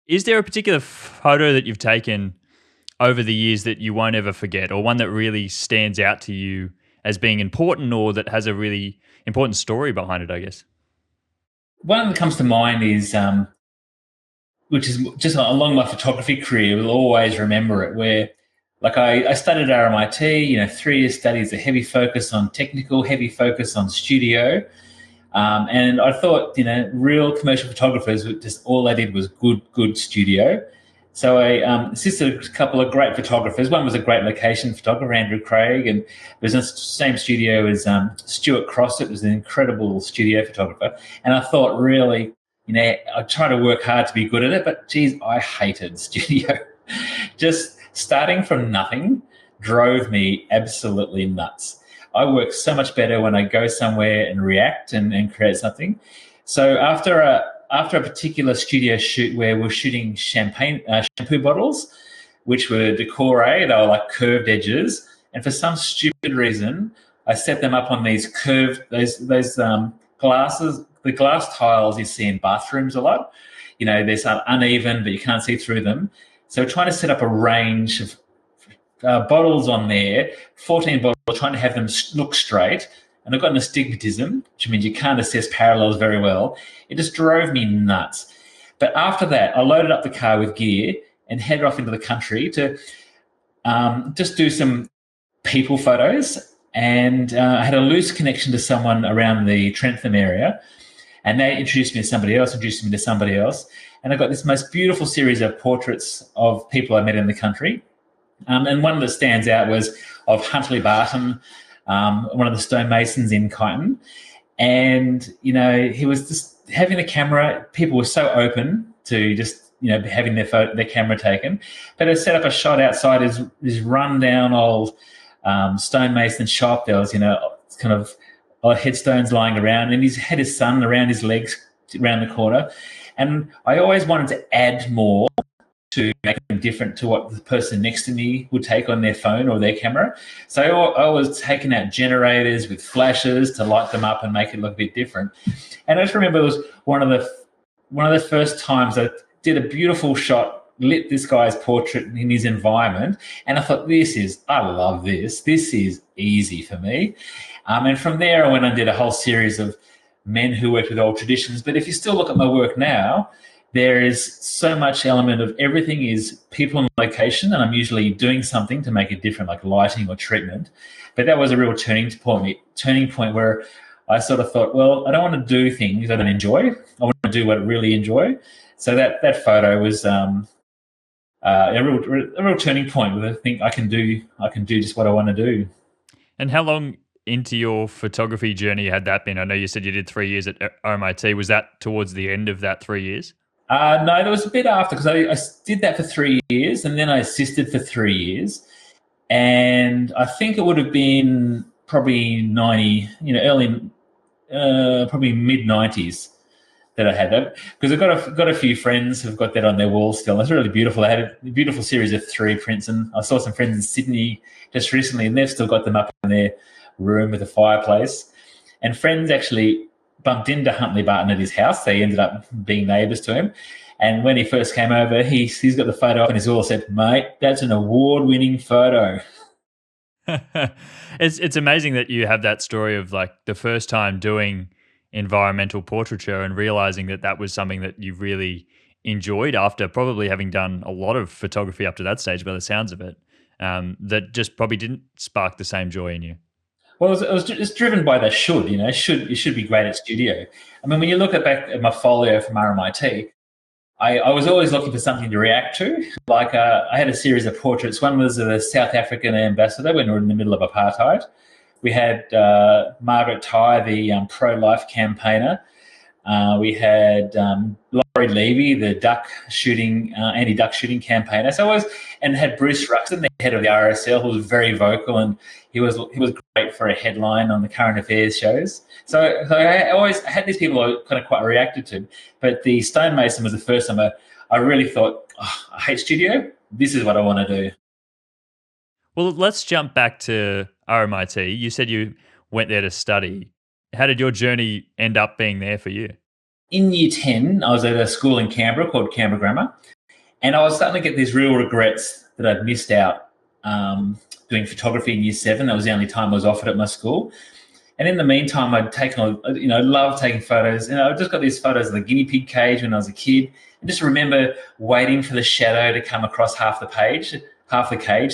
Is there a particular photo that you've taken over the years that you won't ever forget, or one that really stands out to you as being important, or that has a really important story behind it, I guess? One that comes to mind is, which is just along my photography career, we'll always remember it, where like I studied at RMIT, 3 year studies, a heavy focus on technical, heavy focus on studio. And I thought, real commercial photographers, just all they did was good studio. So I assisted a couple of great photographers. One was a great location photographer, Andrew Craig, and it was in the same studio as Stuart Crossett, was an incredible studio photographer. And I thought, really, I try to work hard to be good at it, but geez, I hated studio. Just starting from nothing drove me absolutely nuts. I work so much better when I go somewhere and react and create something. So after a particular studio shoot where we're shooting shampoo bottles, which were decore, they were like curved edges, and for some stupid reason, I set them up on these curved those glasses, the glass tiles you see in bathrooms a lot. They're sort of uneven, but you can't see through them. So we're trying to set up a range of bottles on there, 14 bottles, trying to have them look straight. And I've got an astigmatism, which means you can't assess parallels very well. It just drove me nuts. But after that, I loaded up the car with gear and headed off into the country to just do some people photos. And I had a loose connection to someone around the Trentham area. And they introduced me to somebody else, And I got this most beautiful series of portraits of people I met in the country. And one that stands out was of Huntley Barton, one of the stonemasons in Kyneton. And, he was just having the camera. People were so open to just, having their camera taken. But I set up a shot outside his rundown old stonemason shop. There was, kind of headstones lying around, and he had his son around his legs around the corner. And I always wanted to add more to make them different to what the person next to me would take on their phone or their camera. So I was taking out generators with flashes to light them up and make it look a bit different. And I just remember it was one of the first times I did a beautiful shot, lit this guy's portrait in his environment, and I thought, I love this. This is easy for me. And from there, I went and did a whole series of men who worked with old traditions. But if you still look at my work now, there is so much element of everything is people and location, and I'm usually doing something to make it different, like lighting or treatment. But that was a real turning point where I sort of thought, well, I don't want to do things I don't enjoy. I want to do what I really enjoy. So that photo was a real turning point where I think I can do just what I want to do. And how long into your photography journey had that been? I know you said you did 3 years at RMIT. Was that towards the end of that 3 years? No, there was a bit after, because I did that for 3 years, and then I assisted for 3 years. And I think it would have been probably 90, probably mid-90s that I had that. Because I've got a few friends who've got that on their wall still. It's really beautiful. I had a beautiful series of 3 prints, and I saw some friends in Sydney just recently, and they've still got them up in their room with a fireplace. And friends actually bumped into Huntley Barton at his house. They ended up being neighbours to him. And when he first came over, he's got the photo up in his wall, said, "Mate, that's an award-winning photo." It's amazing that you have that story of like the first time doing environmental portraiture and realizing that was something that you really enjoyed after probably having done a lot of photography up to that stage by the sounds of it, that just probably didn't spark the same joy in you. Well, it's driven by the should, you should be great at studio. I mean, when you look back at my folio from RMIT, I was always looking for something to react to. Like I had a series of portraits. One was of the South African ambassador when we were in the middle of apartheid. We had Margaret Ty, the pro-life campaigner. We had Laurie Levy, the anti-duck shooting campaigner. And had Bruce Ruxton, the head of the RSL, who was very vocal, and he was great for a headline on the current affairs shows. So I always had these people I kind of quite reacted to. But the stonemason was the first time I really thought, I hate studio. This is what I want to do. Well, let's jump back to RMIT. You said you went there to study. How did your journey end up being there for you? In year 10, I was at a school in Canberra called Canberra Grammar. And I was starting to get these real regrets that I'd missed out doing photography in year 7. That was the only time I was offered at my school. And in the meantime, I'd taken, love taking photos. And I just got these photos of the guinea pig cage when I was a kid. And just remember waiting for the shadow to come across half the cage,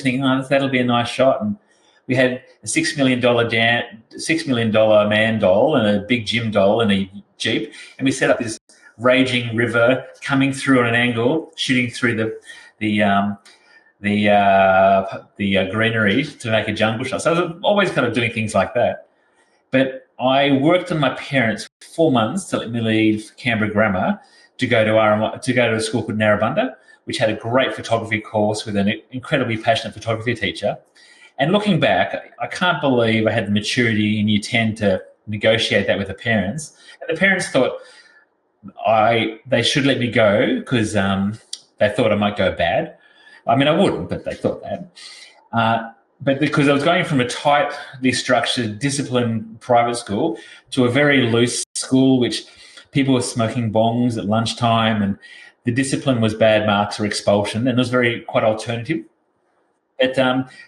thinking, oh, that'll be a nice shot. And we had a $6 million man doll and a big Jim doll and a Jeep. And we set up this raging river coming through on an angle, shooting through the greenery to make a jungle shot. So I was always kind of doing things like that. But I worked on my parents for 4 months to let me leave Canberra Grammar to go to a school called Narrabundah, which had a great photography course with an incredibly passionate photography teacher. And looking back, I can't believe I had the maturity in year 10 to negotiate that with the parents. And the parents thought they should let me go because they thought I might go bad. I mean, I wouldn't, but they thought that. But because I was going from a tightly structured, disciplined private school to a very loose school, which people were smoking bongs at lunchtime, and the discipline was bad marks or expulsion, and it was quite alternative. But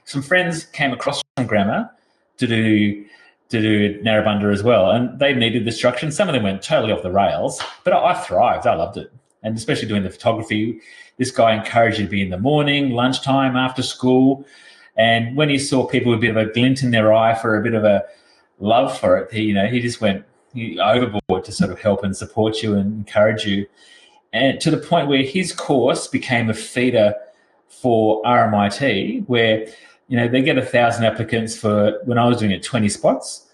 some friends came across from grammar to do Narrabundah as well, and they needed the structure. And some of them went totally off the rails, but I thrived. I loved it, and especially doing the photography. This guy encouraged you to be in the morning, lunchtime, after school. And when he saw people with a bit of a glint in their eye for a bit of a love for it, he just went overboard to sort of help and support you and encourage you. And to the point where his course became a feeder for RMIT, where they get 1,000 applicants for, when I was doing it, 20 spots.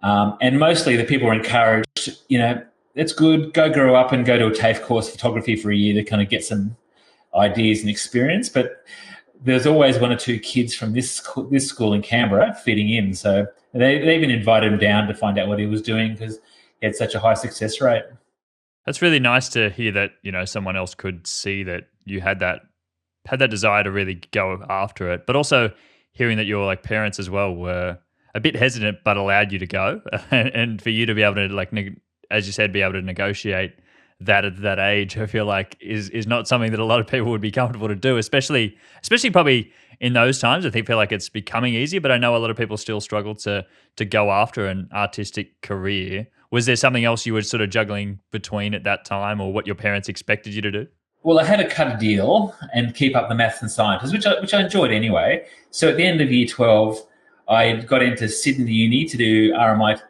And mostly the people were encouraged, it's good, go grow up and go to a TAFE course photography for a year to kind of get some ideas and experience. But there's always 1 or 2 kids from this school in Canberra fitting in. So they even invited him down to find out what he was doing because he had such a high success rate. That's really nice to hear that, someone else could see that you had that desire to really go after it. But also hearing that your parents as well were a bit hesitant but allowed you to go and for you to be able to as you said, be able to negotiate that at that age, I feel like is not something that a lot of people would be comfortable to do, especially probably in those times. I feel like it's becoming easier, but I know a lot of people still struggle to go after an artistic career. Was there something else you were sort of juggling between at that time, or what your parents expected you to do? Well, I had to cut a deal and keep up the maths and sciences, which I enjoyed anyway. So at the end of year 12, I got into Sydney Uni to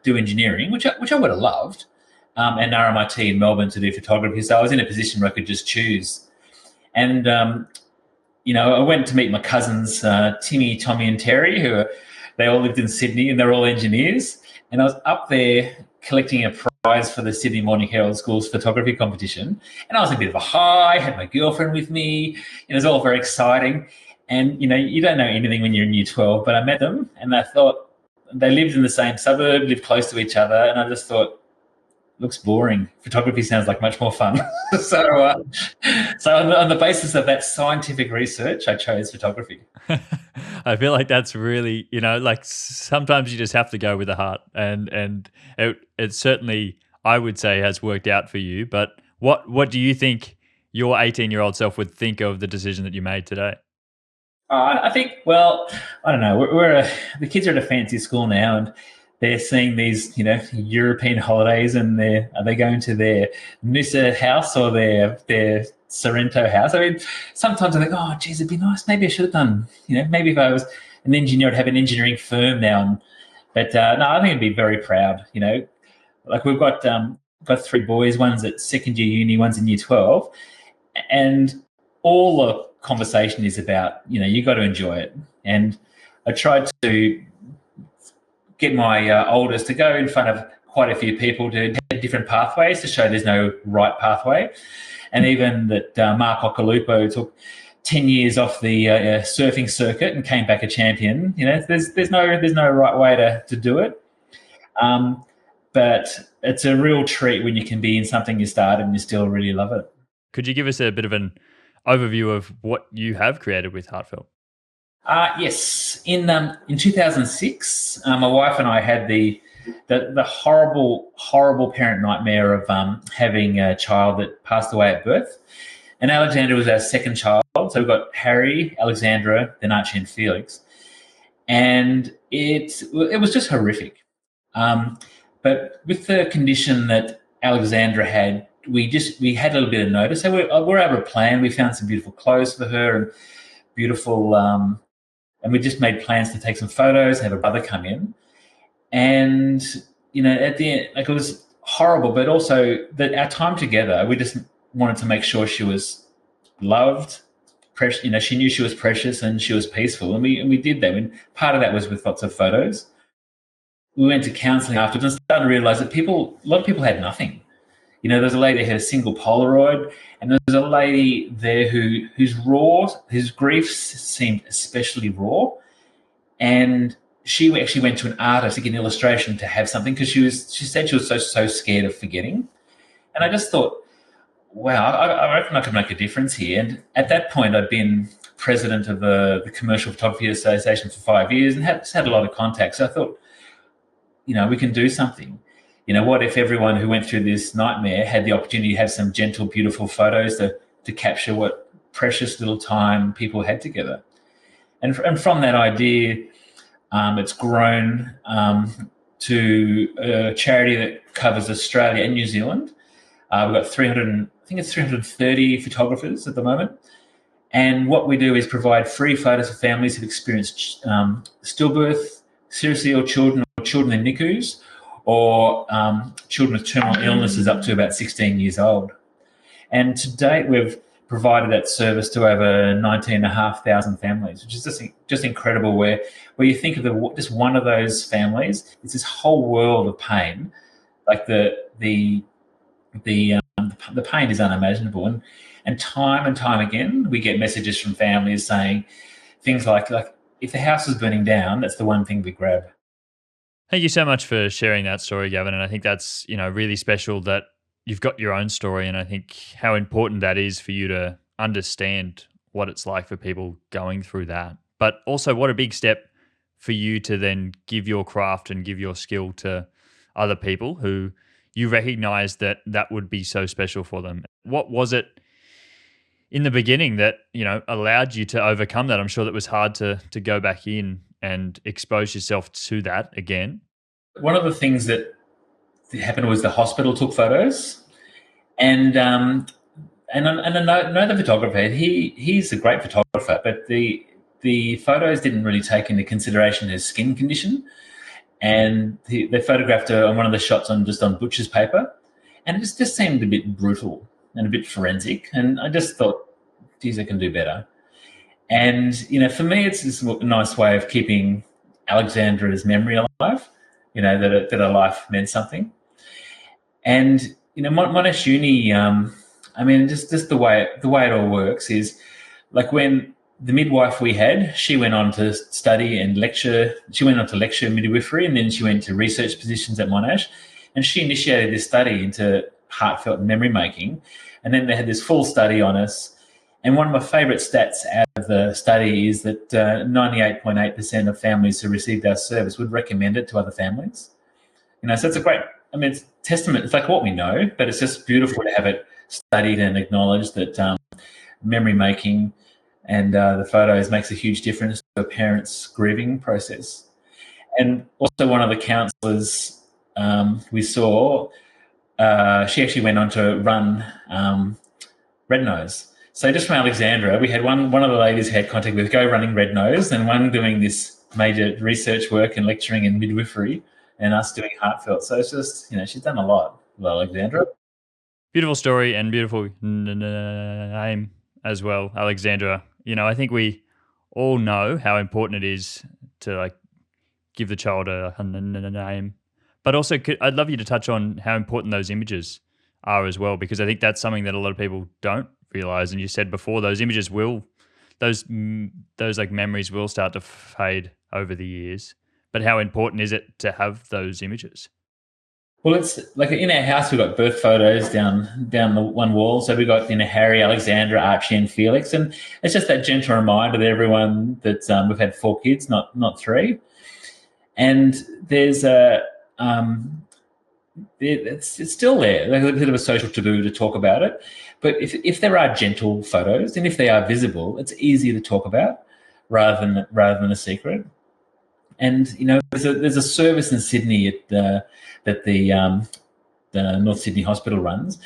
do engineering, which I would have loved. And RMIT in Melbourne to do photography. So I was in a position where I could just choose. And, I went to meet my cousins, Timmy, Tommy and Terry, they all lived in Sydney and they're all engineers. And I was up there collecting a prize for the Sydney Morning Herald School's photography competition. And I was a bit of a high, had my girlfriend with me. It was all very exciting. And, you don't know anything when you're in year 12, but I met them and I thought they lived in the same suburb, lived close to each other. And I just thought, looks boring. Photography sounds like much more fun. So on the basis of that scientific research, I chose photography. I feel like that's really, sometimes you just have to go with the heart, and it certainly, I would say, has worked out for you. But what do you think your 18-year-old self would think of the decision that you made today? I think, I don't know. The kids are at a fancy school now, and they're seeing these, European holidays, and are they going to their Noosa house or their Sorrento house? I mean, sometimes I think, oh, geez, it'd be nice. Maybe I should have done, maybe if I was an engineer, I'd have an engineering firm now. But no, I think I'd be very proud. We've got 3 boys. One's at second year uni, one's in year 12, and all the conversation is about, you got to enjoy it. And I tried to get my oldest to go in front of quite a few people to have different pathways to show there's no right pathway. And even that Mark Occhilupo took 10 years off the surfing circuit and came back a champion. There's no right way to do it. But it's a real treat when you can be in something you started and you still really love it. Could you give us a bit of an overview of what you have created with Heartfelt? Yes. In 2006, my wife and I had the horrible parent nightmare of having a child that passed away at birth. And Alexandra was our second child. So we've got Harry, Alexandra, then Archie and Felix. And it was just horrific. But with the condition that Alexandra had, we had a little bit of notice. So we're able to plan. We found some beautiful clothes for her and beautiful, and we just made plans to take some photos, have her brother come in. And, at the end, it was horrible, but also that our time together, we just wanted to make sure she was loved, precious. She knew she was precious and she was peaceful. And we did that. And part of that was with lots of photos. We went to counselling afterwards and started to realise that a lot of people had nothing. There was a lady who had a single Polaroid, and there was a lady there whose grief seemed especially raw. And she actually went to an artist to get an illustration to have something because she said she was so scared of forgetting. And I just thought, wow, I reckon I could make a difference here. And at that point, I'd been president of the Commercial Photography Association for 5 years and had a lot of contacts. So I thought, we can do something. What if everyone who went through this nightmare had the opportunity to have some gentle, beautiful photos to capture what precious little time people had together? And from that idea, it's grown to a charity that covers Australia and New Zealand. We've got 330 photographers at the moment. And what we do is provide free photos for families who've experienced stillbirth, seriously ill children, or children in NICUs, or children with terminal illnesses up to about 16 years old. And to date, we've provided that service to over 19,500 families, which is just incredible. Where you think of just one of those families, it's this whole world of pain. Like the pain is unimaginable, and time again, we get messages from families saying things like if the house is burning down, that's the one thing we grab. Thank you so much for sharing that story, Gavin. And I think that's, really special that you've got your own story. And I think how important that is for you to understand what it's like for people going through that. But also what a big step for you to then give your craft and give your skill to other people who you recognize that would be so special for them. What was it in the beginning that, allowed you to overcome that? I'm sure that was hard to go back in and expose yourself to that again. One of the things that happened was the hospital took photos, and I know the photographer. He's a great photographer, but the photos didn't really take into consideration his skin condition, and they photographed her on one of the shots on butcher's paper, and it just seemed a bit brutal and a bit forensic. And I just thought, geez, I can do better. And, for me, it's this nice way of keeping Alexandra's memory alive, that her life meant something. And, Monash Uni, just the way it all works is like when the midwife we had, she went on to study and lecture. She went on to lecture midwifery, and then she went to research positions at Monash. And she initiated this study into heartfelt memory making. And then they had this full study on us. And one of my favourite stats out of the study is that 98.8% of families who received our service would recommend it to other families. So it's a great, it's testament. It's like what we know, but it's just beautiful to have it studied and acknowledged that memory making and the photos makes a huge difference to a parent's grieving process. And also one of the counsellors we saw, she actually went on to run Red Nose. So just from Alexandra, we had one of the ladies who had contact with go running Red Nose, and one doing this major research work and lecturing in midwifery, and us doing Heartfelt. So it's just, she's done a lot with Alexandra. Beautiful story and beautiful name as well, Alexandra. I think we all know how important it is to give the child a name, but also I'd love you to touch on how important those images are as well, because I think that's something that a lot of people don't realize. And you said before, those images those memories will start to fade over the years. But how important is it to have those images? Well, it's like in our house, we've got birth photos down the one wall. So we've got Harry, Alexandra, Archie, and Felix, and it's just that gentle reminder to everyone that we've had 4 kids, not 3. And there's it's still there, like a bit of a social taboo to talk about it. But if there are gentle photos and if they are visible, it's easier to talk about rather than a secret. And there's a service in Sydney that the North Sydney Hospital runs.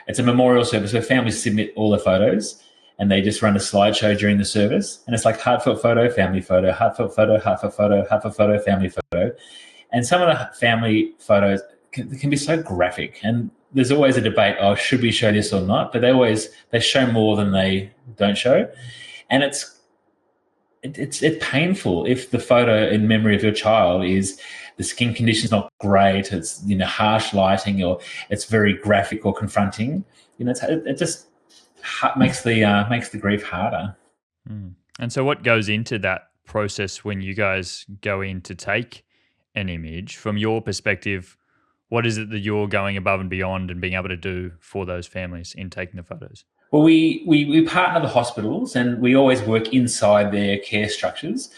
It's a memorial service where families submit all their photos, and they just run a slideshow during the service. And it's like heartfelt photo, family photo, heartfelt photo, heartfelt photo, heartfelt photo, family photo. And some of the family photos can be so graphic. And there's always a debate, oh, should we show this or not? But they show more than they don't show. And it's painful if the photo in memory of your child is the skin condition's not great, it's harsh lighting, or it's very graphic or confronting. It just makes the grief harder. Mm. And so, what goes into that process when you guys go in to take an image? From your perspective, what is it that you're going above and beyond and being able to do for those families in taking the photos? Well, we partner the hospitals, and we always work inside their care structures.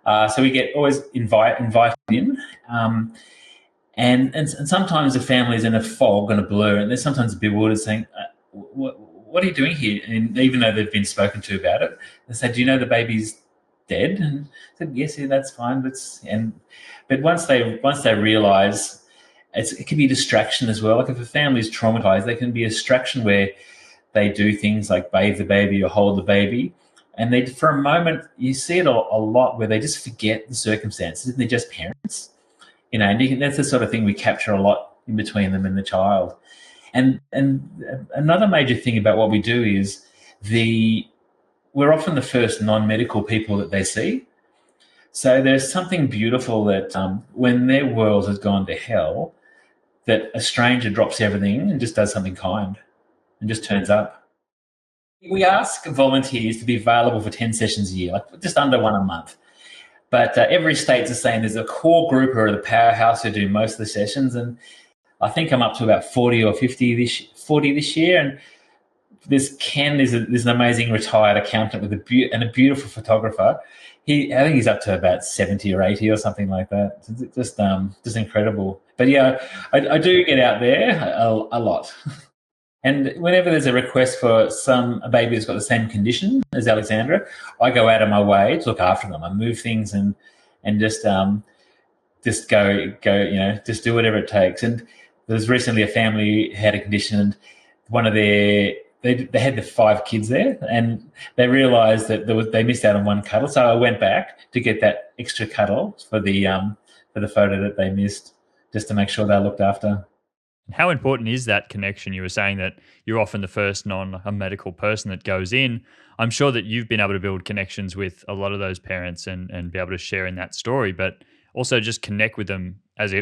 So we get always invited in, and sometimes the family's in a fog and a blur, and they're sometimes bewildered, saying, "What are you doing here?" And even though they've been spoken to about it, they say, "Do you know the baby's dead?" And I said, "Yes, yeah, that's fine." But once they realise, it can be a distraction as well. Like if a family's traumatized, they can be a distraction where they do things like bathe the baby or hold the baby. And for a moment, you see it a lot where they just forget the circumstances and they're just parents. And that's the sort of thing we capture a lot in between them and the child. And another major thing about what we do is we're often the first non-medical people that they see. So there's something beautiful that when their world has gone to hell, that a stranger drops everything and just does something kind and just turns up. We ask volunteers to be available for 10 sessions a year, like just under one a month. But every state's the same. There's a core group who are the powerhouse who do most of the sessions. And I think I'm up to about 40 or 50 this year. And this Ken is an amazing retired accountant with a beautiful photographer. I think he's up to about 70 or 80 or something like that. Just incredible. But yeah, I do get out there a lot. And whenever there's a request for a baby that's got the same condition as Alexandra, I go out of my way to look after them. I move things and just go, just do whatever it takes. And there was recently a family who had a condition, and they had the 5 kids there, and they realised that they missed out on one cuddle. So I went back to get that extra cuddle for the photo that they missed, just to make sure they're looked after. How important is that connection? You were saying that you're often the first non-medical person that goes in. I'm sure that you've been able to build connections with a lot of those parents and be able to share in that story, but also just connect with them as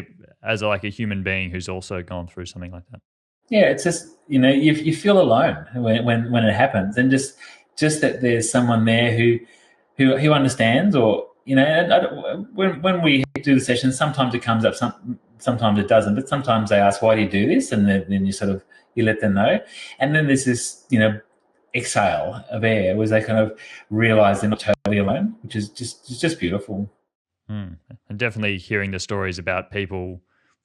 like a human being who's also gone through something like that. Yeah, it's just you feel alone when it happens, and just that there's someone there who understands, or when we do the session, sometimes it comes up, sometimes it doesn't, but sometimes they ask, why do you do this? And then you let them know. And then there's this, exhale of air where they kind of realize they're not totally alone, which is just beautiful. Mm. And definitely hearing the stories about people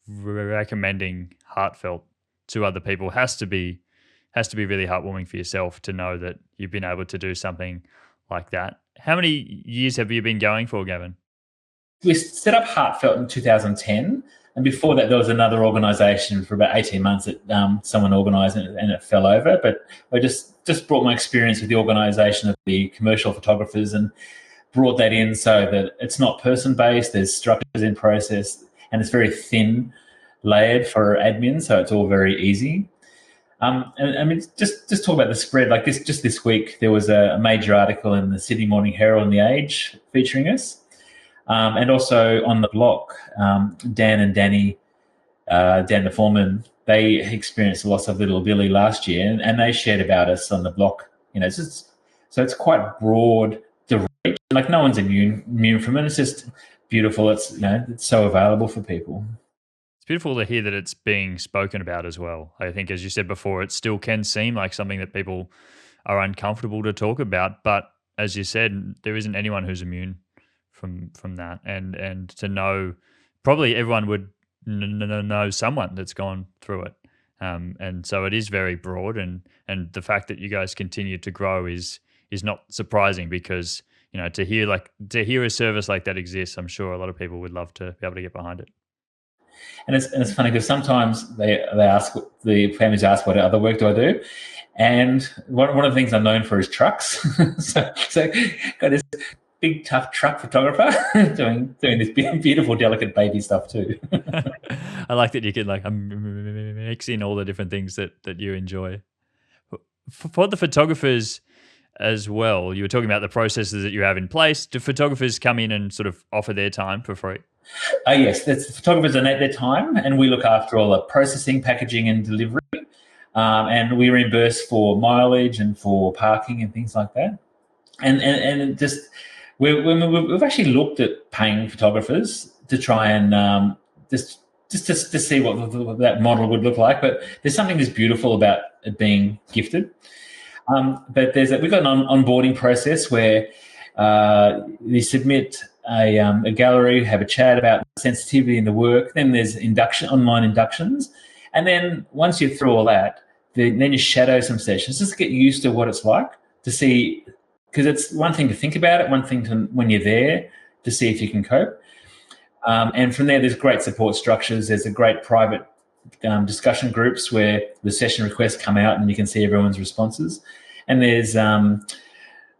recommending heartfelt to other people has to be really heartwarming for yourself to know that you've been able to do something like that. How many years have you been going for, Gavin? We set up Heartfelt in 2010, and before that there was another organisation for about 18 months that someone organised, and it fell over. But I just brought my experience with the organisation of the commercial photographers and brought that in, so that it's not person-based, there's structures in process, and it's very thin layered for admin, so it's all very easy. And I mean, just talk about the spread. Like this week, there was a major article in the Sydney Morning Herald and The Age featuring us. And also on the block, Dan and Danny, Dan the foreman, they experienced the loss of little Billy last year, and they shared about us on the block. So it's quite broad to reach. Like no one's immune from it. It's just beautiful. It's so available for people. It's beautiful to hear that it's being spoken about as well. I think, as you said before, it still can seem like something that people are uncomfortable to talk about. But as you said, there isn't anyone who's immune from that, and to know, probably everyone would know someone that's gone through it. And so it is very broad, and the fact that you guys continue to grow is not surprising, because to hear a service like that exists, I'm sure a lot of people would love to be able to get behind it. And it's funny because sometimes the families ask, what other work do I do? And one of the things I'm known for is trucks. so got this big tough truck photographer doing this beautiful delicate baby stuff too. I like that you can like mix in all the different things that you enjoy. For the photographers as well, you were talking about the processes that you have in place. Do photographers come in and sort of offer their time for free? Yes, that's, the photographers donate their time, and we look after all the processing, packaging, and delivery. And we reimburse for mileage and for parking and things like that. And just we've actually looked at paying photographers to try and just to see what that model would look like. But there's something that's beautiful about it being gifted. But we've got an onboarding process where you submit a gallery, have a chat about sensitivity in the work. Then there's online inductions, and then once you're through all that, then you shadow some sessions just to get used to what it's like, to see, because it's one thing to think about it, one thing to, when you're there, to see if you can cope. And from there's great support structures. There's a great private discussion groups where the session requests come out and you can see everyone's responses. And there's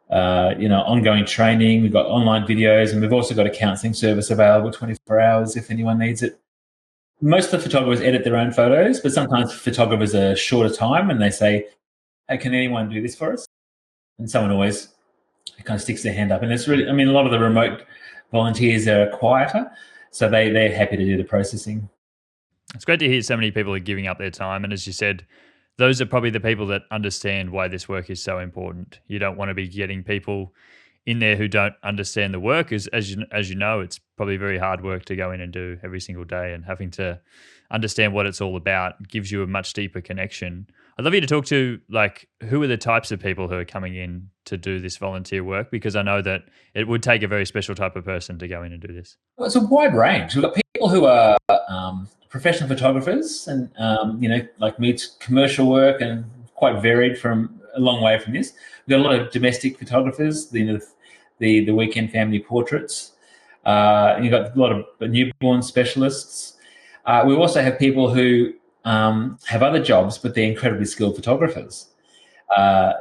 ongoing training. We've got online videos, and we've also got a counselling service available 24 hours if anyone needs it. Most of the photographers edit their own photos, but sometimes photographers are short of time and they say, hey, can anyone do this for us? And someone always kind of sticks their hand up. And it's really, I mean, a lot of the remote volunteers are quieter, so they're happy to do the processing. It's great to hear so many people are giving up their time. And as you said, those are probably the people that understand why this work is so important. You don't want to be getting people in there who don't understand the work. As you know, it's probably very hard work to go in and do every single day, and having to understand what it's all about gives you a much deeper connection. I'd love you to talk to, like, who are the types of people who are coming in to do this volunteer work, because I know that it would take a very special type of person to go in and do this. Well, it's a wide range. We've got people who are professional photographers and, like me, it's commercial work and quite varied from a long way from this. We've got a lot of domestic photographers, the weekend family portraits. You've got a lot of newborn specialists. We also have people who have other jobs, but they're incredibly skilled photographers. I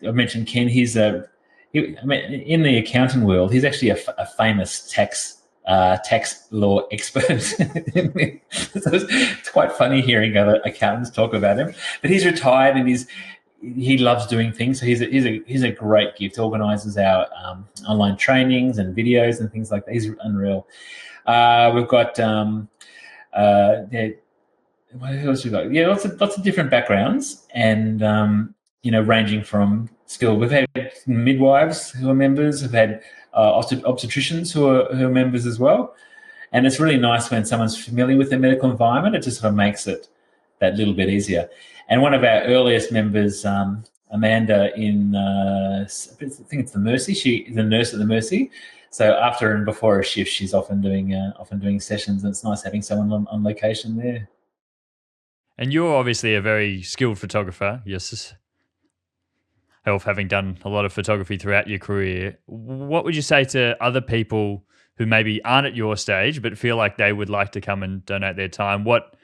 mentioned Ken. In the accounting world, he's actually a famous tax law expert. So it's quite funny hearing other accountants talk about him. But he's retired and he loves doing things. So he's a great gift. Organises our online trainings and videos and things like that. He's unreal. We've got what else we got? Yeah, lots of different backgrounds, and ranging from skill. We've had midwives who are members. We've had obstetricians who are members as well. And it's really nice when someone's familiar with the medical environment. It just sort of makes it that little bit easier. And one of our earliest members, Amanda, I think it's the Mercy. She is a nurse at the Mercy. So after and before a shift, she's often doing sessions, and it's nice having someone on location there. And you're obviously a very skilled photographer, yes, of having done a lot of photography throughout your career. What would you say to other people who maybe aren't at your stage but feel like they would like to come and donate their time? What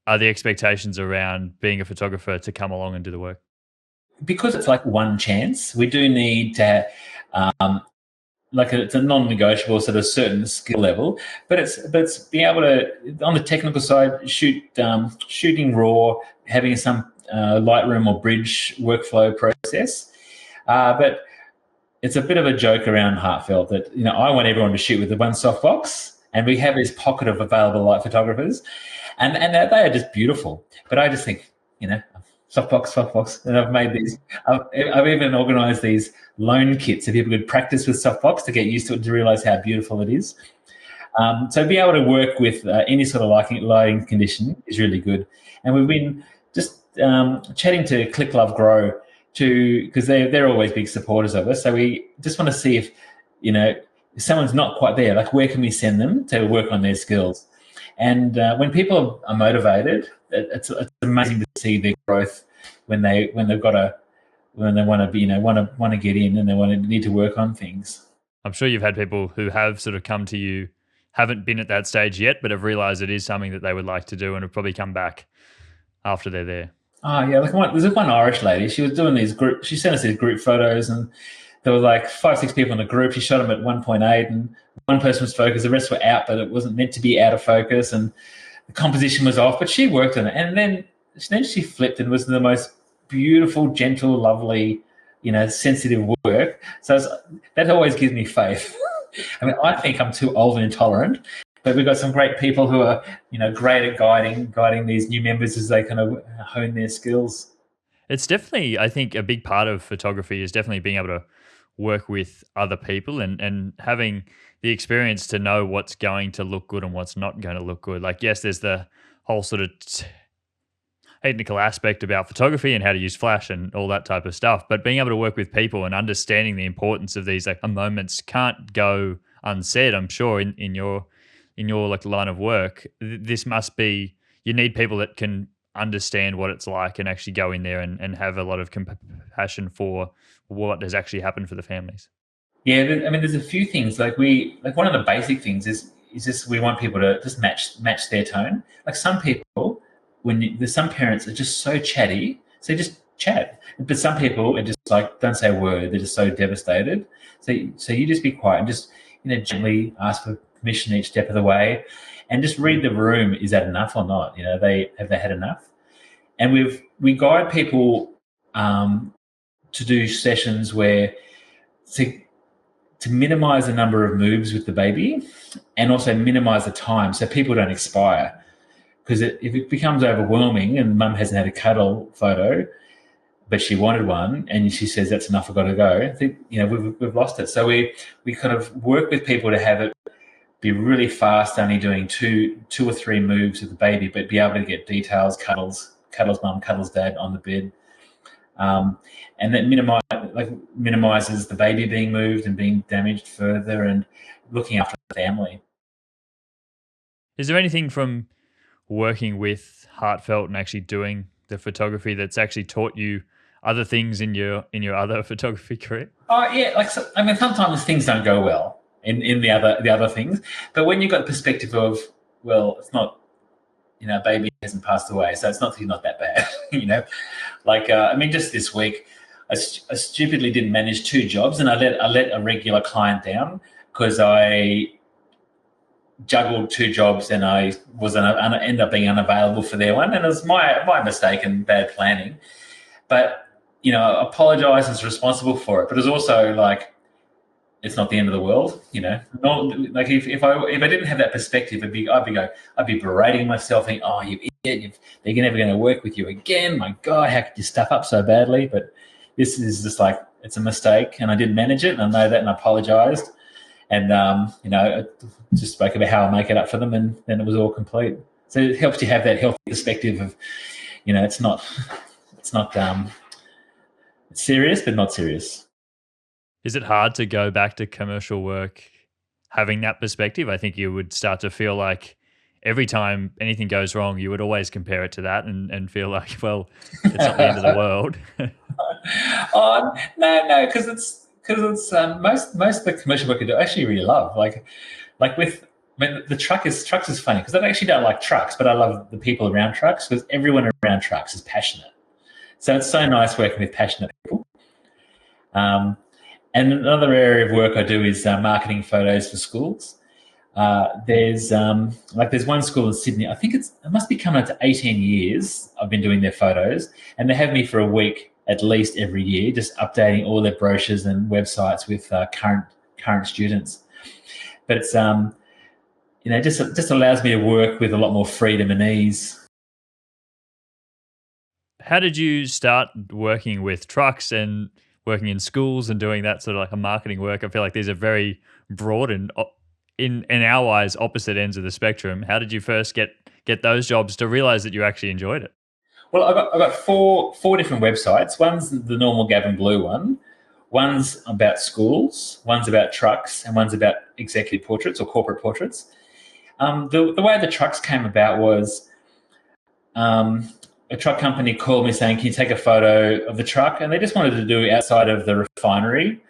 are the expectations around being a photographer to come along and do the work? Because it's like one chance, we do need to it's a non-negotiable sort of certain skill level, but it's being able to, on the technical side, shooting raw, having some Lightroom or Bridge workflow process. But it's a bit of a joke around Heartfelt that, I want everyone to shoot with the one softbox, and we have this pocket of available light photographers, and they are just beautiful. But I just think, softbox, and I've made these. I've even organised these loan kits so people could practice with softbox to get used to it, to realise how beautiful it is. So be able to work with any sort of lighting condition is really good. And we've been just chatting to Click Love Grow because they're always big supporters of us. So we just want to see if someone's not quite there, like where can we send them to work on their skills. And when people are motivated, it's amazing to see their growth when they want to be, want to get in, and they need to work on things. I'm sure you've had people who have sort of come to you, haven't been at that stage yet, but have realized it is something that they would like to do and have probably come back after they're there. Oh yeah, there's one Irish lady. She was doing these group. She sent us these group photos, and there were like 5, 6 people in the group. She shot them at 1.8, and one person was focused. The rest were out, but it wasn't meant to be out of focus, and the composition was off. But she worked on it, and then she flipped and was the most beautiful, gentle, lovely, sensitive work. So that always gives me faith. I mean, I think I'm too old and intolerant, but we've got some great people who are, great at guiding these new members as they kind of hone their skills. It's definitely, I think, a big part of photography is definitely being able to work with other people and having the experience to know what's going to look good and what's not going to look good. Like, yes, there's the whole sort of technical aspect about photography and how to use flash and all that type of stuff, but being able to work with people and understanding the importance of these like moments can't go unsaid. I'm sure in your like line of work, this must be, you need people that can understand what it's like and actually go in there and have a lot of compassion for what has actually happened for the families. Yeah, I mean, there's a few things like one of the basic things is just we want people to just match their tone. Like some people, there's some parents are just so chatty, so just chat. But some people are just like don't say a word. They're just so devastated. So you just be quiet and just gently ask for permission each step of the way, and just read the room. Is that enough or not? Have they had enough? And we guide people to do sessions where to minimize the number of moves with the baby, and also minimize the time so people don't expire. Because if it becomes overwhelming and mum hasn't had a cuddle photo, but she wanted one, and she says that's enough, I've got to go, we've lost it. So we kind of work with people to have it be really fast, only doing two or three moves with the baby, but be able to get details, cuddles mum, cuddles dad on the bed. And that minimizes the baby being moved and being damaged further, and looking after the family. Is there anything from working with Heartfelt and actually doing the photography that's actually taught you other things in your other photography career? Oh yeah, sometimes things don't go well in the other things, but when you've got the perspective of, well, it's not, baby hasn't passed away, so it's not that bad. Just this week, I stupidly didn't manage 2 jobs, and I let a regular client down because I juggled 2 jobs, and I was ended up being unavailable for their one, and it was my mistake and bad planning. But I apologise, was responsible for it, but it was also like, it's not the end of the world, Like if I didn't have that perspective, I'd be berating myself, thinking, "Oh, you idiot! They're never going to work with you again. My God, how could you stuff up so badly?" But this is just like, it's a mistake, and I didn't manage it, and I know that, and I apologised, and I just spoke about how I make it up for them, and then it was all complete. So it helps you have that healthy perspective of, it's not it's serious, but not serious. Is it hard to go back to commercial work having that perspective? I think you would start to feel like every time anything goes wrong, you would always compare it to that and feel like, well, it's not the end of the world. Oh no, because it's most of the commercial work I do I actually really love. The trucks is funny because I actually don't like trucks, but I love the people around trucks, because everyone around trucks is passionate. So it's so nice working with passionate people. And another area of work I do is marketing photos for schools. There's one school in Sydney. I think it must be coming up to 18 years I've been doing their photos, and they have me for a week at least every year, just updating all their brochures and websites with current students. But it's just allows me to work with a lot more freedom and ease. How did you start working with trucks and working in schools and doing that sort of like a marketing work? I feel like these are very broad and in our eyes opposite ends of the spectrum. How did you first get those jobs to realize that you actually enjoyed it? Well, I've got four different websites. One's the normal Gavin Blue one. One's about schools. One's about trucks, and one's about executive portraits or corporate portraits. The way the trucks came about was a truck company called me saying, "Can you take a photo of the truck?" And they just wanted to do it outside of the refinery,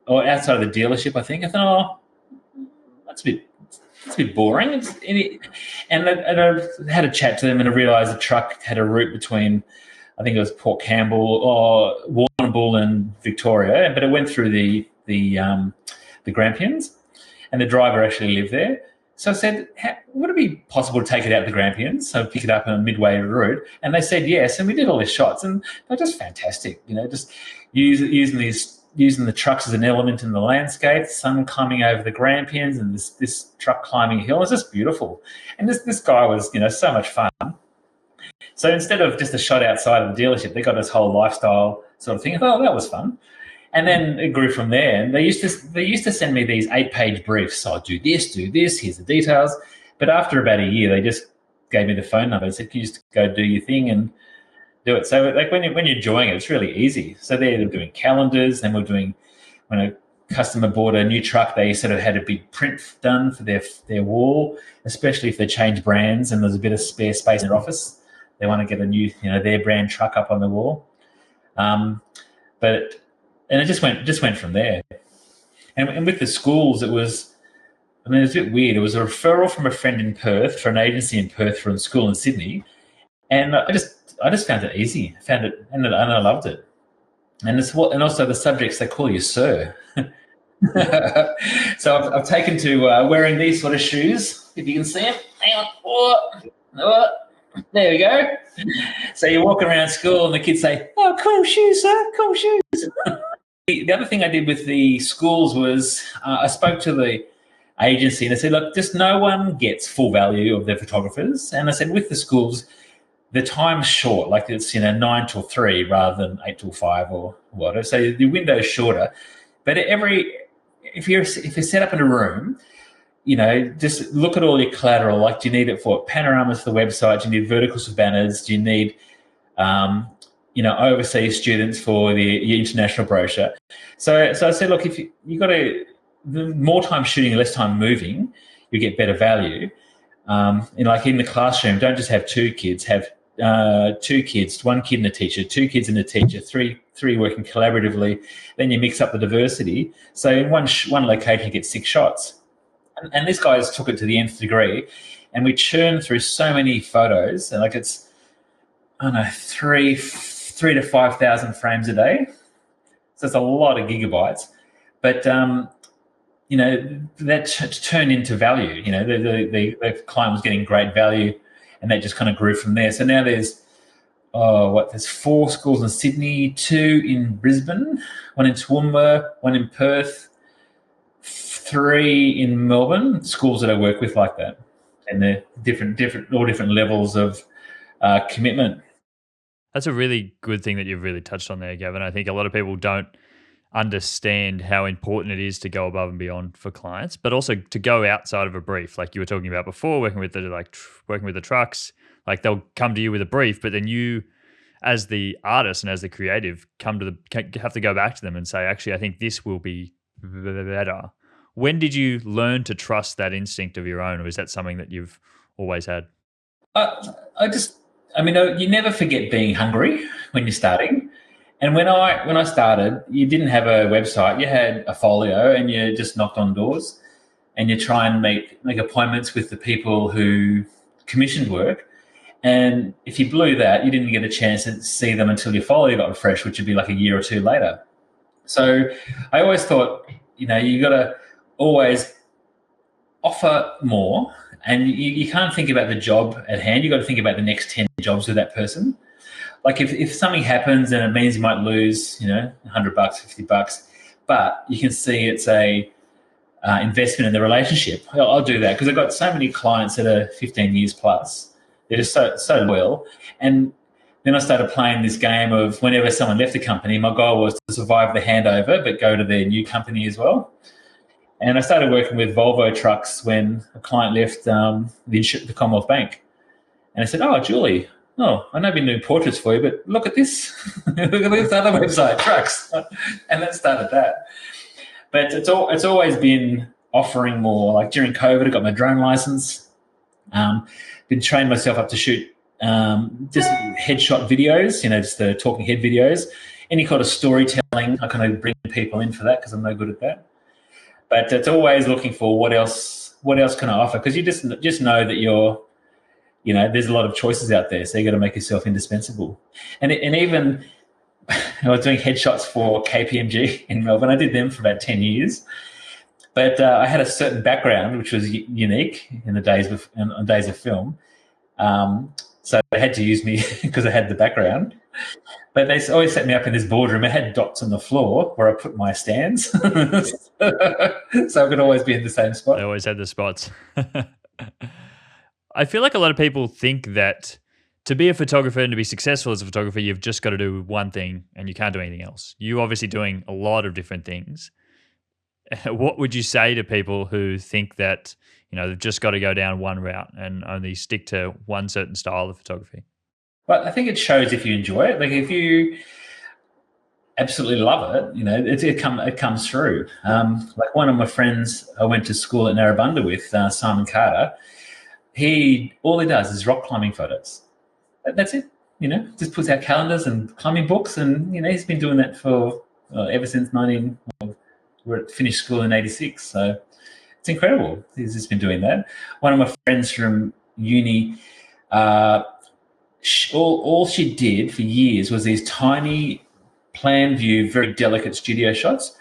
or outside of the dealership. I think I thought, oh, that's a bit boring. And I had a chat to them, and I realised the truck had a route between, I think it was Port Campbell or Warrnambool and Victoria, but it went through the Grampians, and the driver actually lived there. So I said, would it be possible to take it out of the Grampians, so pick it up on a midway route? And they said yes, and we did all these shots, and they're just fantastic. Just using the trucks as an element in the landscape, sun coming over the Grampians, and this truck climbing a hill. It's just beautiful. And this guy was, so much fun. So instead of just a shot outside of the dealership, they got this whole lifestyle sort of thing. I thought, oh, that was fun. And then it grew from there. And they used to send me these 8-page briefs. So I'll do this, here's the details. But after about a year, they just gave me the phone number and said, "Can you just go do your thing and do it?" So like when you're enjoying it, it's really easy. So they're doing calendars, and when a customer bought a new truck, they sort of had a big print done for their wall, especially if they change brands and there's a bit of spare space in their office. They want to get a new, their brand truck up on the wall. And it just went from there. And with the schools, it was a bit weird. It was a referral from a friend in Perth for an agency in Perth for a school in Sydney. And I just found it easy. And I loved it. And also the subjects, they call you sir. So I've taken to wearing these sort of shoes. If you can see them, hang on. Oh, there we go. So you walk around school and the kids say, "Oh, cool shoes, sir, cool shoes." The other thing I did with the schools was I spoke to the agency and I said, "Look, just no one gets full value of their photographers." And I said, with the schools, the time's short, like it's 9 till 3 rather than 8 till 5 or whatever. So the window's shorter. But if you're set up in a room, just look at all your collateral. Like, do you need it for panoramas for the website? Do you need verticals for banners? Do you need overseas students for your international brochure? So I said, look, if you got the more time shooting, less time moving, you get better value. Like in the classroom, don't just have 2 kids, have 2 kids, 1 kid and a teacher, 2 kids and a teacher, three working collaboratively. Then you mix up the diversity. So in one location, you get 6 shots. And these guys took it to the nth degree, and we churned through so many photos, and it's, I don't know, 3 to 5,000 frames a day. So it's a lot of gigabytes. But that turned into value. The client was getting great value, and that just kind of grew from there. So now there's 4 schools in Sydney, 2 in Brisbane, 1 in Toowoomba, 1 in Perth, 3 in Melbourne, schools that I work with like that. And they're all different levels of commitment. That's a really good thing that you've really touched on there, Gavin. I think a lot of people don't understand how important it is to go above and beyond for clients, but also to go outside of a brief, like you were talking about before, working with the trucks. Like, they'll come to you with a brief, but then you, as the artist and as the creative, have to go back to them and say, actually, I think this will be better. When did you learn to trust that instinct of your own, or is that something that you've always had? You never forget being hungry when you're starting. And when I started, you didn't have a website. You had a folio, and you just knocked on doors, and you try and make appointments with the people who commissioned work. And if you blew that, you didn't get a chance to see them until your folio got refreshed, which would be like a year or 2 later. So I always thought, you got to always offer more, and you can't think about the job at hand. You got to think about the next 10 jobs with that person. Like if something happens and it means you might lose, $100, $50, but you can see it's a investment in the relationship. I'll do that because I've got so many clients that are 15 years plus. They're just so loyal. And then I started playing this game of whenever someone left the company, my goal was to survive the handover but go to their new company as well. And I started working with Volvo trucks when a client left the Commonwealth Bank. And I said, "Oh, Julie, I know I've been doing portraits for you, but look at this. Look at this other website, trucks." And that started that. But it's always been offering more. Like during COVID, I got my drone license. Um, been training myself up to shoot just headshot videos, just the talking head videos. Any kind of storytelling, I kind of bring people in for that because I'm no good at that. But it's always looking for what else can I offer, because you just know that there's a lot of choices out there, so you got to make yourself indispensable. And even I was doing headshots for KPMG in Melbourne. I did them for about 10 years. But I had a certain background which was unique in the days of film. So they had to use me because I had the background. But they always set me up in this boardroom. It had dots on the floor where I put my stands. So I could always be in the same They spot. always had the spots. I feel like a lot of people think that to be a photographer and to be successful as a photographer, you've just got to do one thing and you can't do anything else. You're obviously doing a lot of different things. What would you say to people who think that, they've just got to go down one route and only stick to one certain style of photography? But I think it shows if you enjoy it. Like if you absolutely love it, it comes through. Like one of my friends I went to school at Narrabundah with, Simon Carter. All he does is rock climbing photos. That's it. Just puts out calendars and climbing books, and he's been doing that for ever since we finished school in '86. So it's incredible. He's just been doing that. One of my friends from uni, all she did for years was these tiny plan view, very delicate studio shots.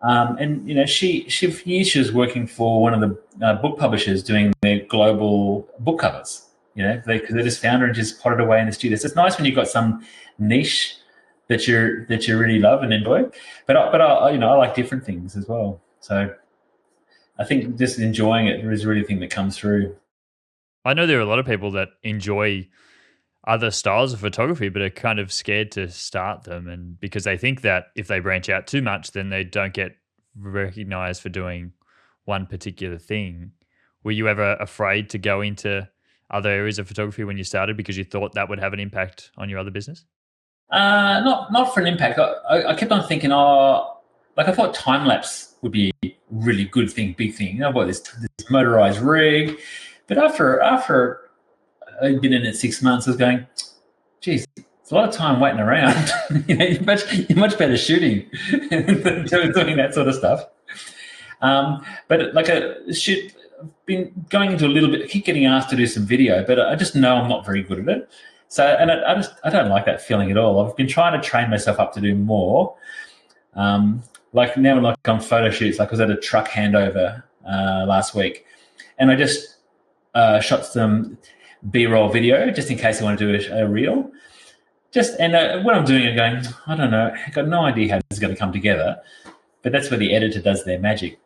And she for years she was working for one of the book publishers doing their global book covers. They just found her and just potted away in the studio. So it's nice when you've got some niche that you really love and enjoy. But I like different things as well. So I think just enjoying it is really the thing that comes through. I know there are a lot of people that enjoy other styles of photography, but are kind of scared to start them, and because they think that if they branch out too much, then they don't get recognized for doing one particular thing. Were you ever afraid to go into other areas of photography when you started because you thought that would have an impact on your other business? Not for an impact. I kept on thinking, like I thought time lapse would be a really good thing, big thing. I've got this motorized rig, but after I'd been in it 6 months, I was going, geez, it's a lot of time waiting around. You're much better shooting than doing that sort of stuff. But like I've been going into a little bit. I keep getting asked to do some video, but I just know I'm not very good at it. So, and I don't like that feeling at all. I've been trying to train myself up to do more. Like now, like on photo shoots, like I was at a truck handover last week, and I just shot some B-roll video just in case I want to do a reel. What I'm doing, I'm going, I don't know, I've got no idea how this is going to come together, but that's where the editor does their magic.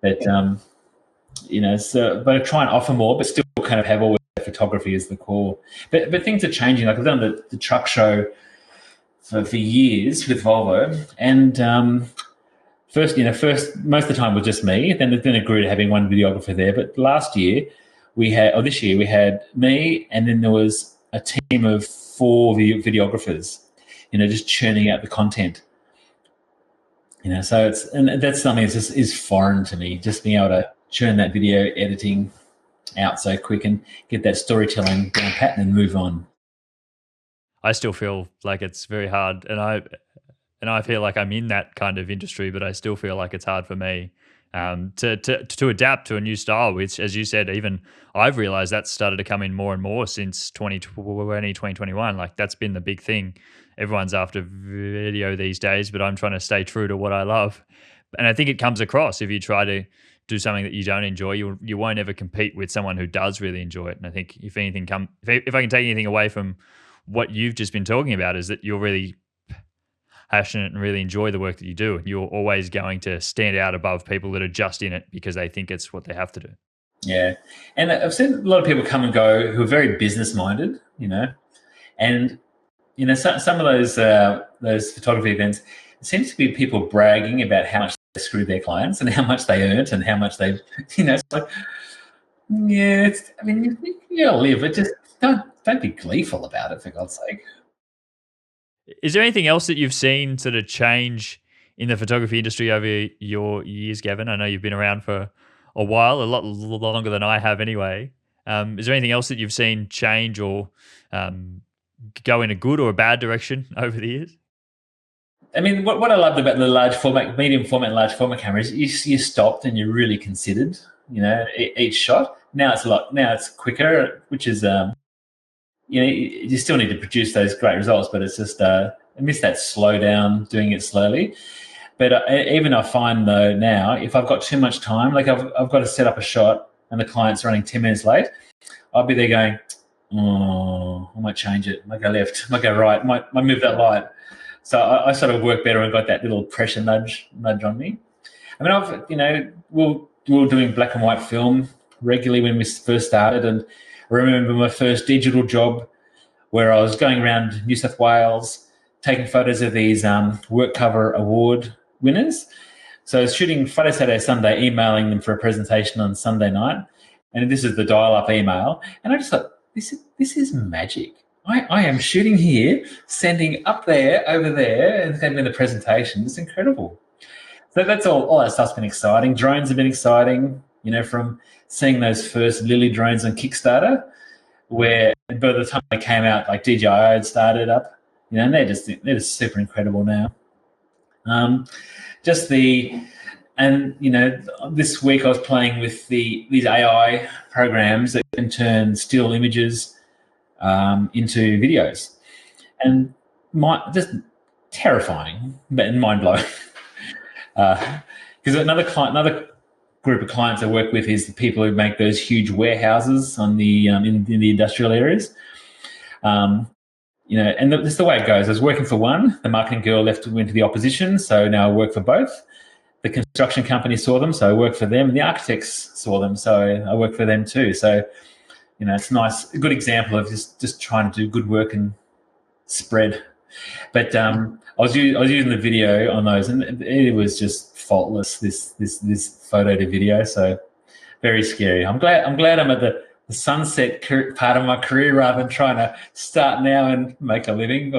But but I try and offer more, but still kind of have always photography as the core. But things are changing. Like I've done the truck show for years with Volvo, and first most of the time was just me. Then it grew to having one videographer there. But this year we had me, and then there was a team of 4 videographers, just churning out the content. So that's something that just is foreign to me, just being able to churn that video editing out so quick and get that storytelling down pat and move on. I still feel like it's very hard, and I feel like I'm in that kind of industry, but I still feel like it's hard for me to adapt to a new style, which, as you said, even I've realized that's started to come in more and more since 2020, 2021. Like that's been the big thing. Everyone's after video these days, but I'm trying to stay true to what I love. And I think it comes across if you try to do something that you don't enjoy, you won't ever compete with someone who does really enjoy it. And I think if anything if I can take anything away from what you've just been talking about, is that you're really passionate and really enjoy the work that you do. You're always going to stand out above people that are just in it because they think it's what they have to do. Yeah. And I've seen a lot of people come and go who are very business minded, and some of those photography events, it seems to be people bragging about how much they screwed their clients and how much they earned and how much they, it's like, yeah, you gotta live it. Just don't be gleeful about it, for God's sake. Is there anything else that you've seen sort of change in the photography industry over your years, Gavin? I know you've been around for a while, a lot longer than I have anyway. Is there anything else that you've seen change or um, go in a good or a bad direction over the years? I mean, what I loved about the large format, medium format, large format cameras, you stopped and you really considered, each shot. Now it's a lot. Now it's quicker, which is, you still need to produce those great results, but it's just I miss that slow down, doing it slowly. But even I find though now, if I've got too much time, like I've got to set up a shot and the client's running 10 minutes late, I'll be there going, oh, I might change it, I might go left, I might go right, might move that light. So I sort of work better and got that little pressure nudge on me. I mean, we were doing black and white film regularly when we first started, and I remember my first digital job where I was going around New South Wales taking photos of these work cover award winners. So I was shooting Friday, Saturday, Sunday, emailing them for a presentation on Sunday night, and this is the dial-up email, and I just thought, this is magic. I am shooting here, sending up there, over there, and having the presentation. It's incredible. So that's all that stuff's been exciting. Drones have been exciting, from seeing those first Lily drones on Kickstarter, where by the time they came out, like DJI had started up, and they're just super incredible now. This week I was playing with these AI programs that can turn still images into videos, and just terrifying, but mind blowing. Because another group of clients I work with is the people who make those huge warehouses on the in the industrial areas. And this is the way it goes. I was working for one, the marketing girl went to the opposition, so now I work for both. The construction company saw them, so I work for them. And the architects saw them, so I work for them too. So, it's nice, a good example of just trying to do good work and spread. But I was using the video on those, and it was just faultless. This photo to video, so very scary. I'm glad I'm at the sunset part of my career rather than trying to start now and make a living.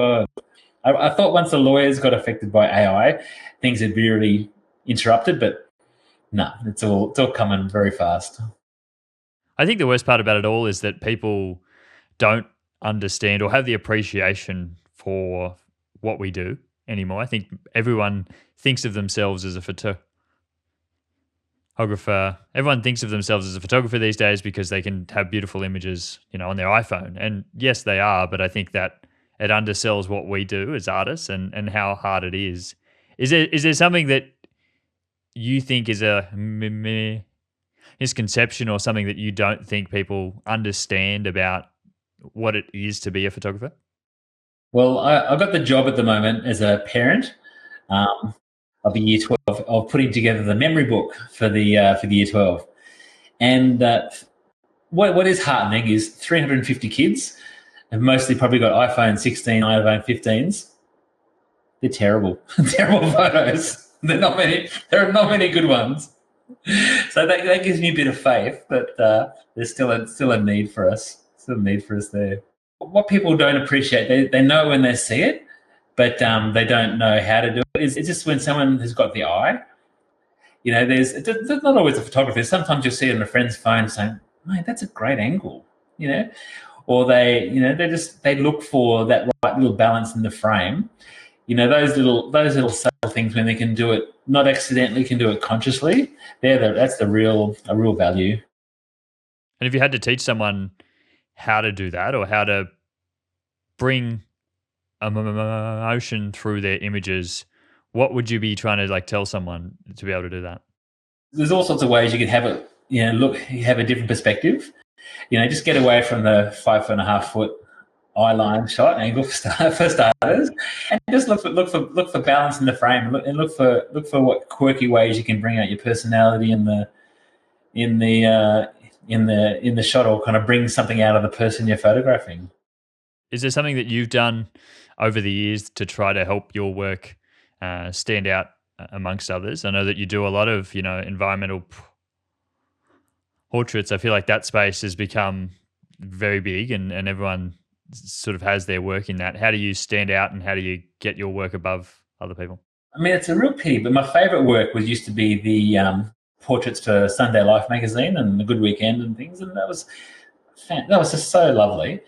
I thought once the lawyers got affected by AI, things would be really interrupted, but no, it's all coming very fast. I think the worst part about it all is that people don't understand or have the appreciation for what we do anymore. I think everyone thinks of themselves as a photographer. Everyone thinks of themselves as a photographer these days because they can have beautiful images, on their iPhone. And yes, they are, but I think that it undersells what we do as artists and how hard it is. Is there something that you think is a misconception or something that you don't think people understand about what it is to be a photographer? Well, I've got the job at the moment as a parent of a year 12 of putting together the memory book for the year 12. And what is heartening is 350 kids have mostly probably got iPhone 16, iPhone 15s. They're terrible, terrible photos. There are not many good ones. So that gives me a bit of faith that there's still a need for us. Still a need for us there. What people don't appreciate, they know when they see it, but they don't know how to do it. It's just when someone has got the eye. There's not always a photographer. Sometimes you'll see it on a friend's phone saying, "Mate, that's a great angle," or they look for that right little balance in the frame. Those little subtle things when they can do it not accidentally, can do it consciously. That's a real value. And if you had to teach someone how to do that or how to bring emotion through their images, what would you be trying to tell someone to be able to do that? There's all sorts of ways you could have it. You have a different perspective. Just get away from the 5.5 foot eye line shot angle for starters, and just look for balance in the frame, and look for what quirky ways you can bring out your personality in the shot, or kind of bring something out of the person you're photographing. Is there something that you've done over the years to try to help your work stand out amongst others? I know that you do a lot of environmental portraits. I feel like that space has become very big, and everyone sort of has their work in that. How do you stand out, and how do you get your work above other people? I mean, it's a real pity, but my favourite work used to be the portraits for Sunday Life magazine and A Good Weekend and things, and that was just so lovely.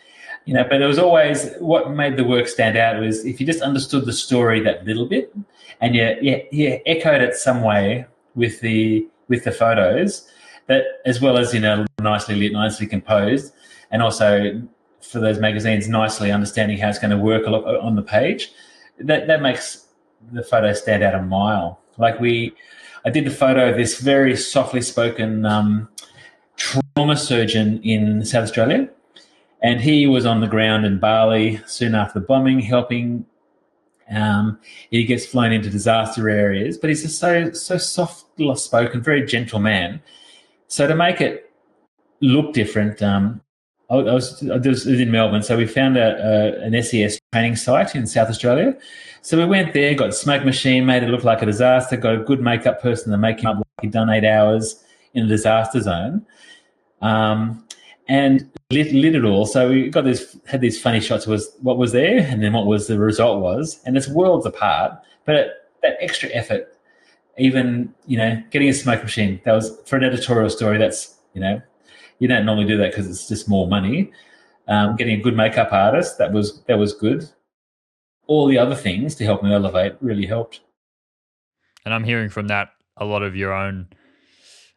But it was always, what made the work stand out was if you just understood the story that little bit, and you echoed it some way with the photos, that as well as nicely lit, nicely composed, and also for those magazines nicely understanding how it's going to work on the page, that makes the photo stand out a mile. Like I did the photo of this very softly spoken trauma surgeon in South Australia, and he was on the ground in Bali soon after the bombing, helping. He gets flown into disaster areas, but he's just so soft-spoken, very gentle man. So to make it look different, I was in Melbourne, so we found an SES training site in South Australia. So we went there, got a smoke machine, made it look like a disaster, got a good makeup person to make him up like he'd done 8 hours in a disaster zone. And lit it all. So we had these funny shots of what was there and then what was the result was, and it's worlds apart. But that extra effort, even getting a smoke machine, that was for an editorial story. That's you don't normally do that because it's just more money. Getting a good makeup artist, that was good. All the other things to help me elevate really helped. And I'm hearing from that a lot of your own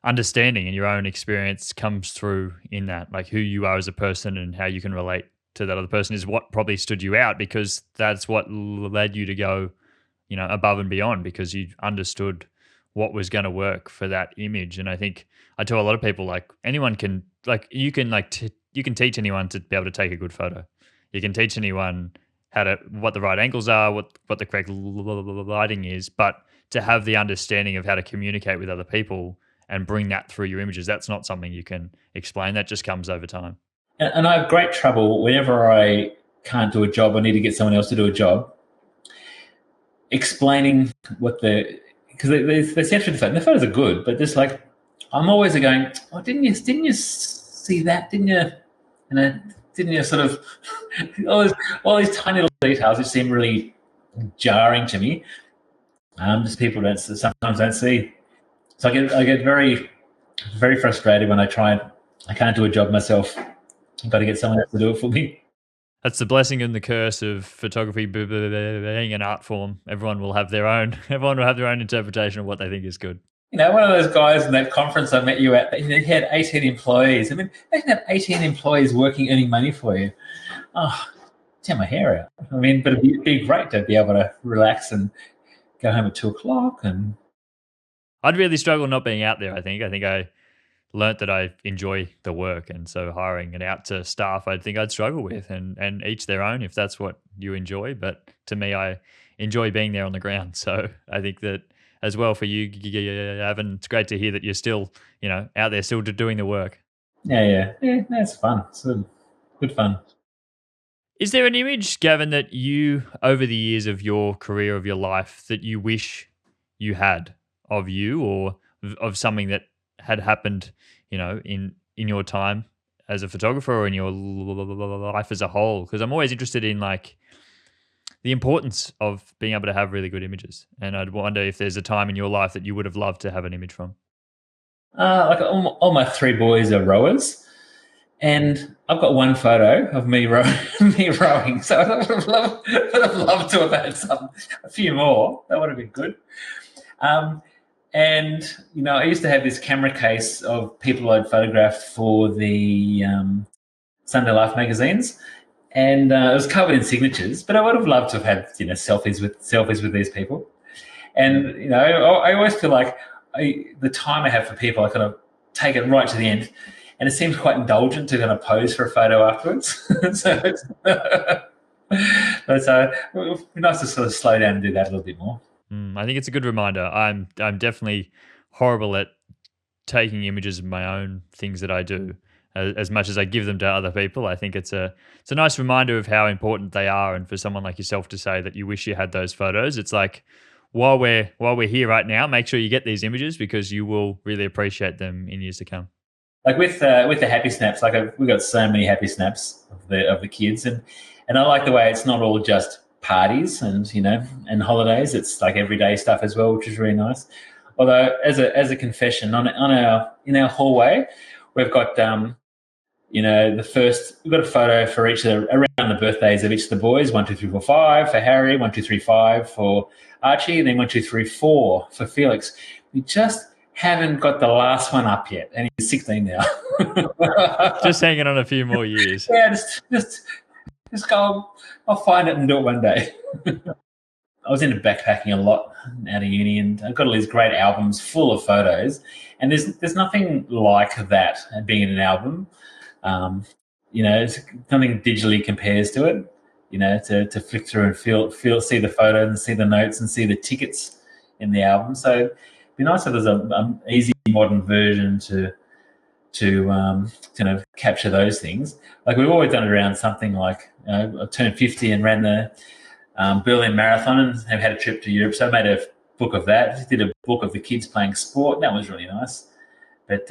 understanding and your own experience comes through in that, like who you are as a person and how you can relate to that other person is what probably stood you out, because that's what led you to go, above and beyond, because you understood what was going to work for that image. And I think I tell a lot of people, like anyone can, like you can teach anyone to be able to take a good photo. You can teach anyone what the right angles are, what the correct lighting is, but to have the understanding of how to communicate with other people and bring that through your images, that's not something you can explain. That just comes over time. And I have great trouble whenever I can't do a job or need to get someone else to do a job, explaining because they send through the photo. And the photos are good, but just like I'm always going, oh, didn't you see that? Didn't you? Didn't you sort of all these tiny little details which seem really jarring to me? Just people sometimes don't see. So I get very, very frustrated when I can't do a job myself. I've got to get someone else to do it for me. That's the blessing and the curse of photography being an art form. Everyone will have their own interpretation of what they think is good. One of those guys in that conference I met you at, he had 18 employees. I mean, they can have 18 employees earning money for you. Oh, tear my hair out. I mean, but it'd be great to be able to relax and go home at 2:00 and. I'd really struggle not being out there, I think. I learnt that I enjoy the work, and so hiring it out to staff, I think I'd struggle with, and each their own if that's what you enjoy. But to me, I enjoy being there on the ground. So I think that as well for you, Gavin, it's great to hear that you're still, out there still doing the work. Yeah, that's fun. It's good fun. Is there an image, Gavin, that you, over the years of your career, of your life, that you wish you had of you, or of something that had happened, in your time as a photographer or in your life as a whole? Because I'm always interested in like the importance of being able to have really good images, and I'd wonder if there's a time in your life that you would have loved to have an image from. Like all my 3 boys are rowers, and I've got one photo of me rowing. So I would have loved to have had a few more. That would have been good. And, I used to have this camera case of people I'd photographed for the Sunday Life magazines, and it was covered in signatures, but I would have loved to have had, selfies with these people. And, I always feel like the time I have for people, I kind of take it right to the end, and it seems quite indulgent to kind of pose for a photo afterwards. So it's be nice to sort of slow down and do that a little bit more. I think it's a good reminder. I'm definitely horrible at taking images of my own things that I do, as much as I give them to other people. I think it's a nice reminder of how important they are, and for someone like yourself to say that you wish you had those photos. It's like while we're here right now, make sure you get these images, because you will really appreciate them in years to come. Like with the happy snaps, we got so many happy snaps of the kids, and I like the way it's not all just parties and and holidays. It's like everyday stuff as well, which is really nice. Although, as a confession, in our hallway, we've got we've got a photo for around the birthdays of each of the boys. 1, 2, 3, 4, 5 for Harry. 1, 2, 3, 5 for Archie, and then 1, 2, 3, 4 for Felix. We just haven't got the last one up yet, and he's 16 now. Just hanging on a few more years. Yeah, just go. I'll find it and do it one day. I was into backpacking a lot out of uni, and I've got all these great albums full of photos. And there's nothing like that being in an album. It's nothing digitally compares to it. To flick through and see the photo and see the notes and see the tickets in the album. So it'd be nice if there's an easy modern version to capture those things. Like we've always done it around something like I turned 50 and ran the Berlin Marathon and have had a trip to Europe. So I made a book of that. Did a book of the kids playing sport. That was really nice. But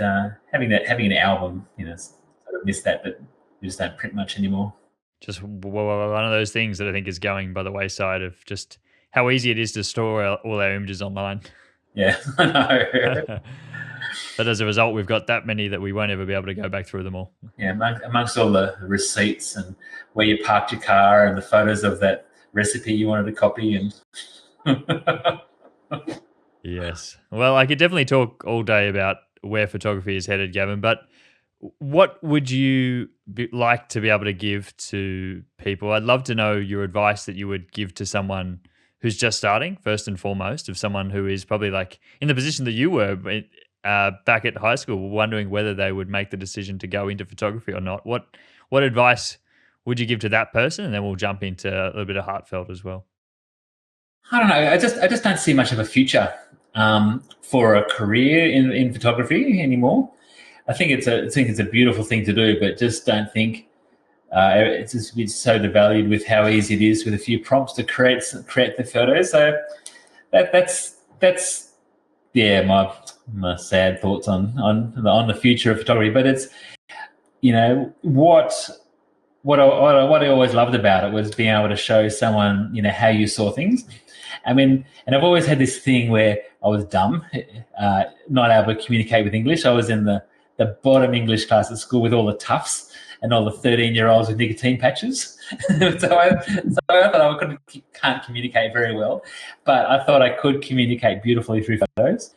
having an album, sort of missed that. But we just don't print much anymore. Just one of those things that I think is going by the wayside of just how easy it is to store all our images online. Yeah, I know. But as a result, we've got that many that we won't ever be able to go back through them all. Yeah, amongst all the receipts and where you parked your car and the photos of that recipe you wanted to copy. And Yes. Well, I could definitely talk all day about where photography is headed, Gavin, but what would you like to be able to give to people? I'd love to know your advice that you would give to someone who's just starting, first and foremost, of someone who is probably like in the position that you were back at high school, wondering whether they would make the decision to go into photography or not. What advice would you give to that person? And then we'll jump into a little bit of Heartfelt as well. I don't know. I just don't see much of a future for a career in photography anymore. I think it's a beautiful thing to do, but just don't think it's so devalued with how easy it is with a few prompts to create the photos. So that's my sad thoughts on the future of photography. But it's what I always loved about it was being able to show someone how you saw things. I mean, and I've always had this thing where I was dumb, not able to communicate with English. I was in the bottom English class at school with all the toughs and all the 13-year-olds with nicotine patches. so I thought I can't communicate very well, but I thought I could communicate beautifully through photos.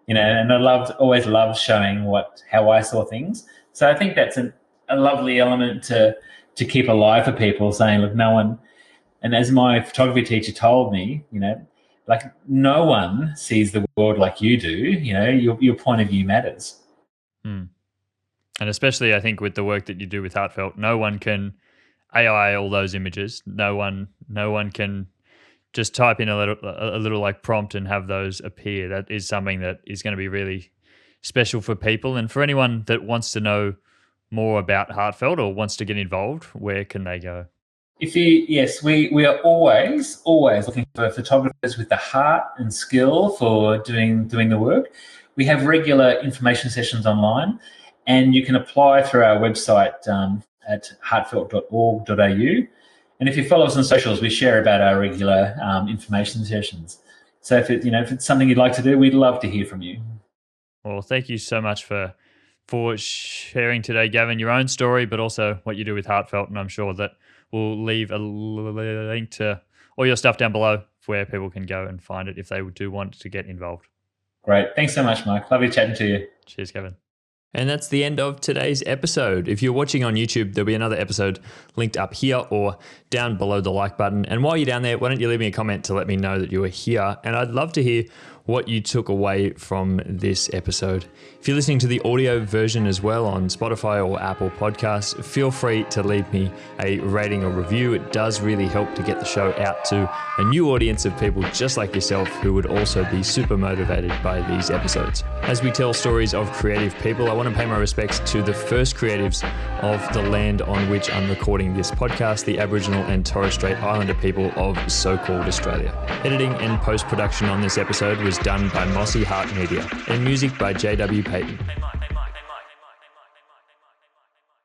And I always loved showing how I saw things. So I think that's a lovely element to keep alive for people, saying, look, no one, and as my photography teacher told me, like no one sees the world like you do. Your point of view matters. And especially I think with the work that you do with Heartfelt, no one can AI all those images. No one can just type in a little like prompt and have those appear. That is something that is going to be really special for people. And for anyone that wants to know more about Heartfelt or wants to get involved, where can they go? We are always looking for photographers with the heart and skill for doing the work. We have regular information sessions online, and you can apply through our website at heartfelt.org.au. And if you follow us on socials, we share about our regular information sessions. So if it's something you'd like to do, we'd love to hear from you. Well, thank you so much for sharing today, Gavin, your own story, but also what you do with Heartfelt. And I'm sure that we'll leave a link to all your stuff down below where people can go and find it if they do want to get involved. Great. Thanks so much, Mike. Lovely chatting to you. Cheers, Gavin. And that's the end of today's episode. If you're watching on YouTube, there'll be another episode linked up here or down below the like button. And while you're down there, why don't you leave me a comment to let me know that you were here? And I'd love to hear what you took away from this episode. If you're listening to the audio version as well on Spotify or Apple Podcasts, feel free to leave me a rating or review. It does really help to get the show out to a new audience of people just like yourself who would also be super motivated by these episodes. As we tell stories of creative people, I want to pay my respects to the first creatives of the land on which I'm recording this podcast, the Aboriginal and Torres Strait Islander people of so-called Australia. Editing and post-production on this episode was done by Mossy Heart Media and music by JW Payton.